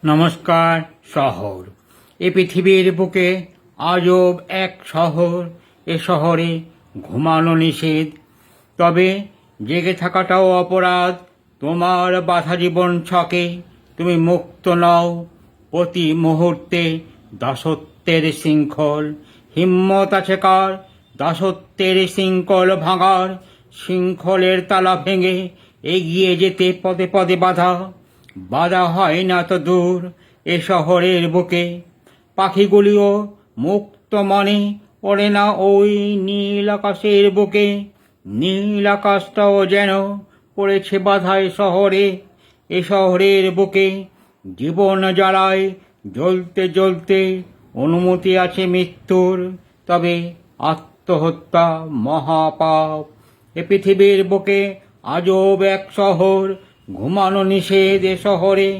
নমস্কার। শহর এ পৃথিবীর বুকে আজব এক শহর। এ শহরে ঘুমানো নিষেধ, তবে জেগে থাকাটাও অপরাধ। তোমার বাধা জীবন ছকে, তুমি মুক্ত নও প্রতি মুহূর্তে দাসত্বের শৃঙ্খল। হিম্মত আছে কার দাসত্বের শৃঙ্খল ভাঙার? শৃঙ্খলের তালা ভেঙে এগিয়ে যেতে পদে পদে বাধা। বাধা হয় না তো দূর এ শহরের বুকে, পাখিগুলিও মুক্ত মনে ওড়ে না ওই নীল আকাশের বুকে। নীল আকাশটাও যেন পড়েছে বাধায় শহরে। এ শহরের বুকে জীবন জ্বালায় জ্বলতে জ্বলতে অনুমতি আছে মৃত্যুর, তবে আত্মহত্যা মহাপাপ। এ পৃথিবীর বুকে আজব এক শহর, ঘুমানো নিষেধ এ শহরে।